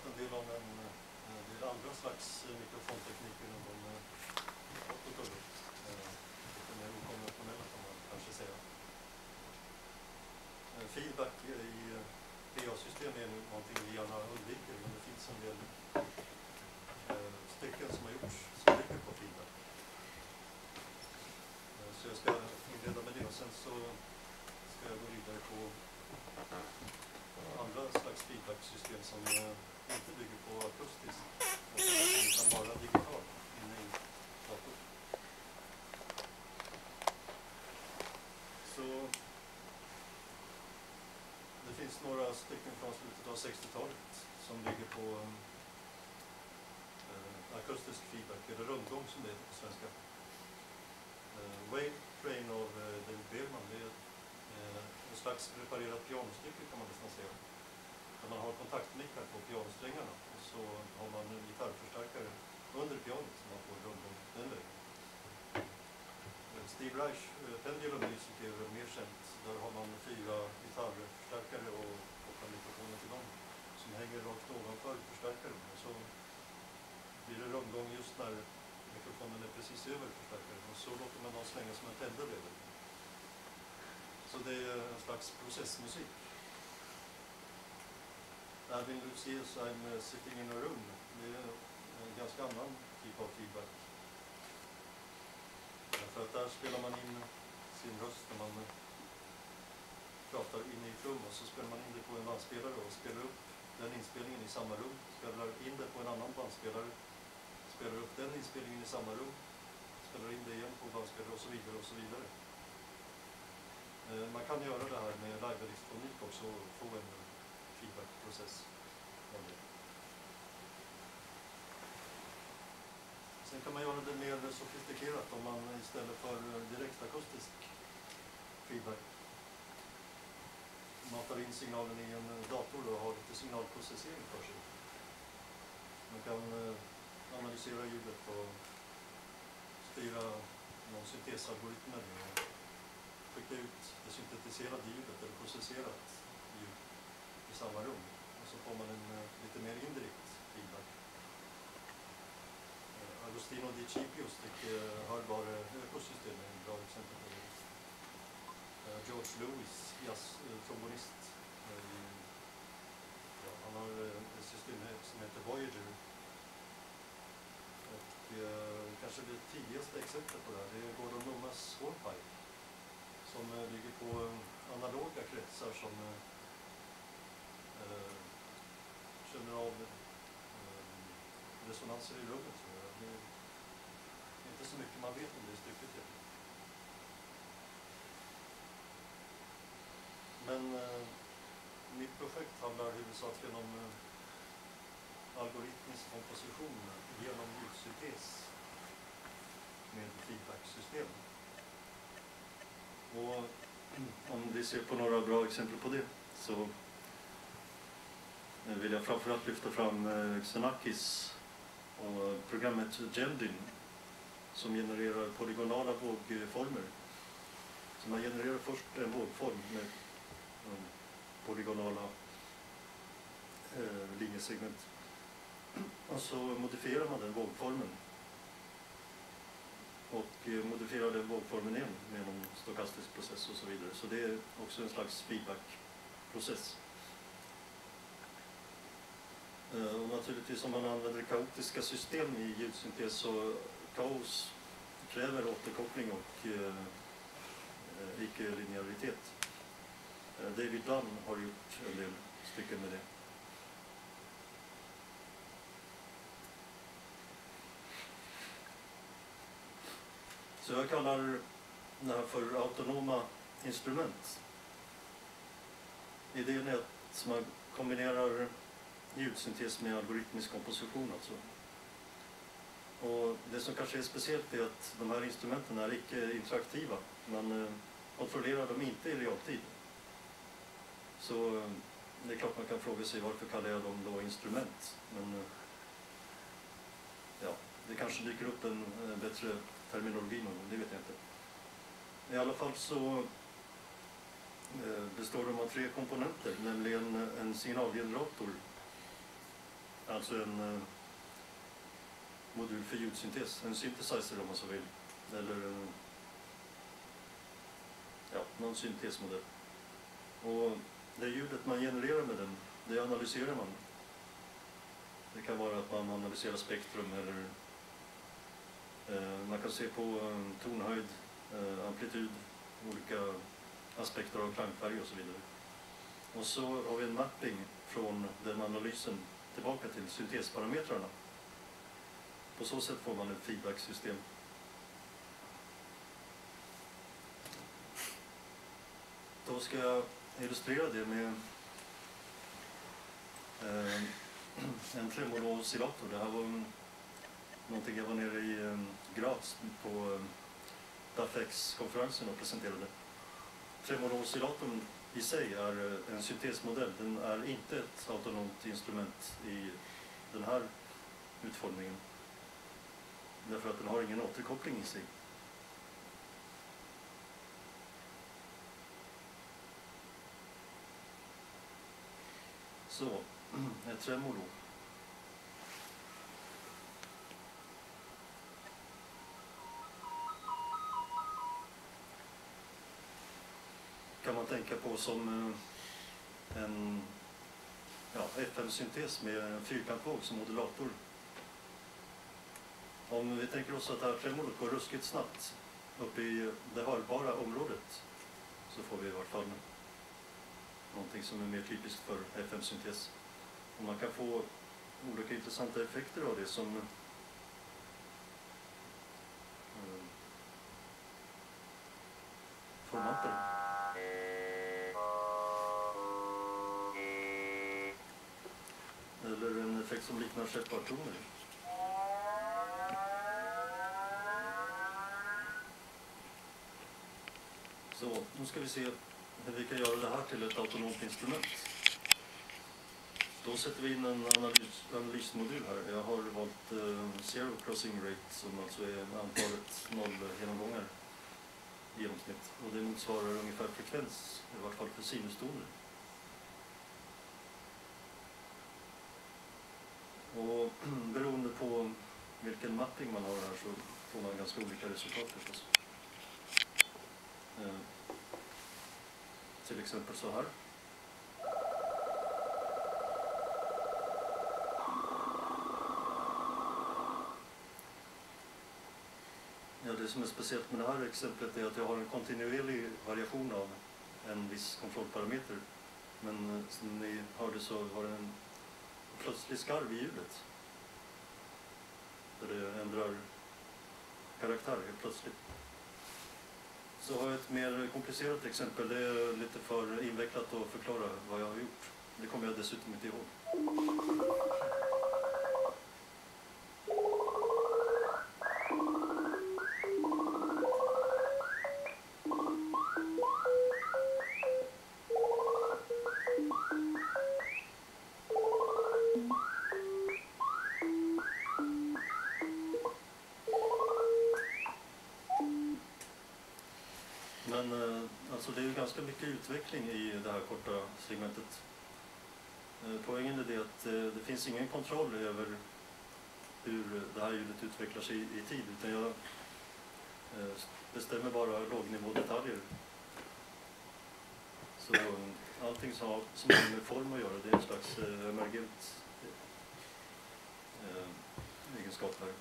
en del om en del andra slags mikrofontekniker än de jag tog upp. Lite mer okonventionella kan man kanske säga. Feedback i PA-system är nu någonting vi gärna undviker, men det finns en del stycken som har gjorts som bygger på feedback. Så jag ska inleda med det och sen så ska jag gå vidare på andra slags feedback-system som inte bygger på akustiskt utan bara digitalt inne i datorn. Så det finns några stycken från slutet av 60-talet som bygger på akustisk feedback, eller rundgång som det heter på svenska. Wave Train av David Behrman, det är en slags preparerat pianostycke kan man nästan säga. Där man har kontaktmickar på pianosträngarna och så har man en gitarrförstärkare under pianot som man får rundgång den vägen. Steve Reich Pendulum Music är väl mer känt. Där har man 4 gitarrförstärkare och kopplar mikrofonen till dem som hänger rakt ovanför förstärkaren. Och så blir det rundgång just när mikrofonen är precis över förstärkaren och så låter man dem slänga som en pendel över. Så det är en slags processmusik. Alvin Lucius I'm Sitting in a Room, det är en ganska annan typ av feedback. För att där spelar man in sin röst när man pratar inne i ett rum och så spelar man in det på en bandspelare och spelar upp den inspelningen i samma rum, spelar in det på en annan bandspelare, spelar upp den inspelningen i samma rum, spelar in det igen på bandspelare och så vidare och så vidare. Man kan göra det här med live-elektronik också och få en feedback-process. Sen kan man göra det mer sofistikerat om man istället för direkt akustisk feedback matar in signalen i en dator och har lite signalprocessering för sig. Man kan analysera ljudet och styra någon syntesalgoritm och skicka ut det syntetiserade ljudet eller processerat ljud i samma rum. Och så får man en lite mer indirekt feedback. Agostino Di Cipios tycker hörbara ekosystem är en bra exempel på det. George Lewis, trombonist, han har ett system som heter Voyager. Och kanske det tidigaste exemplet på det här, det är Gordon Lumas hornpipe som bygger på analoga kretsar som känner av resonanser i rummet. Det är inte så mycket man vet om det stycket egentligen. Men mitt projekt handlar huvudsakligen om algoritmisk komposition genom ljudsyntes med feedback-system. Och om vi ser på några bra exempel på det så vill jag framförallt lyfta fram Xenakis och programmet Gendin som genererar polygonala vågformer. Så man genererar först en vågform med polygonala linjesegment och så modifierar man den vågformen och modifierar den vågformen igen med en stokastisk process och så vidare. Så det är också en slags feedback-process. Och naturligtvis om man använder kaotiska system i ljudsyntes så kaos kräver återkoppling och icke-linearitet. David Dunn har gjort en del stycken med det. Så jag kallar det här för autonoma instrument. Idén är att man kombinerar ljudsyntes med algoritmisk komposition alltså. Och det som kanske är speciellt är att de här instrumenten är icke interaktiva. Man kontrollerar dem inte i realtid. Så det är klart man kan fråga sig varför kallar jag dem då instrument. Men ja, det kanske dyker upp en bättre terminologi någon gång, det vet jag inte. I alla fall så består de av 3 komponenter, nämligen en signalgenerator alltså en modul för ljudsyntes, en synthesizer om man så vill, eller någon syntesmodell. Och det ljudet man genererar med den, det analyserar man. Det kan vara att man analyserar spektrum, eller man kan se på tonhöjd, amplitud, olika aspekter av klangfärg och så vidare. Och så har vi en mapping från den analysen tillbaka till syntesparametrarna. På så sätt får man ett feedbacksystem. Då ska jag illustrera det med en tremolo-oscillator. Det här var någonting jag var nere i Graz på DAFX-konferensen och presenterade. Tremolo-oscillatorn i sig är en syntesmodell. Den är inte ett autonomt instrument i den här utformningen. Därför att den har ingen återkoppling i sig. Så, ett tremolo. Kan man tänka på som en FM-syntes med en fyrkantvåg som modulator. Om vi tänker oss att det här tremolot går ruskigt snabbt upp i det hörbara området, så får vi i vart fall någonting som är mer typiskt för FM-syntes. Och man kan få olika intressanta effekter av det som formanter. Eller en effekt som liknar Shepard-toner. Så, nu ska vi se hur vi kan göra det här till ett autonomt instrument. Då sätter vi in en analysmodul här. Jag har valt Zero Crossing Rate, som alltså är antalet nollgenomgångar i genomsnitt. Och det motsvarar ungefär frekvens, i vart fall för sinustoner. Och beroende på vilken mapping man har här så får man ganska olika resultat förstås. Till exempel så här. Ja, det som är speciellt med det här exemplet är att jag har en kontinuerlig variation av en viss kontrollparameter. Men som ni hörde så var det en plötslig skarv i ljudet. Där det ändrar karaktär helt plötsligt. Så har jag ett mer komplicerat exempel. Det är lite för invecklat att förklara vad jag har gjort. Det kommer jag dessutom inte ihåg. Men alltså det är ju ganska mycket utveckling i det här korta segmentet. Poängen är det att det finns ingen kontroll över hur det här ljudet utvecklar sig i tid, utan jag bestämmer bara lågnivådetaljer. Så allting som har med form att göra, det är en slags emergent egenskap här.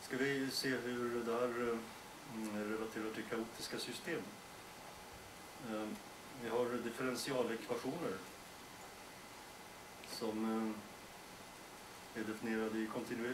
Ska vi se hur det här relaterar till kaotiska system. Vi har differentialekvationer som är definierade i kontinuerlig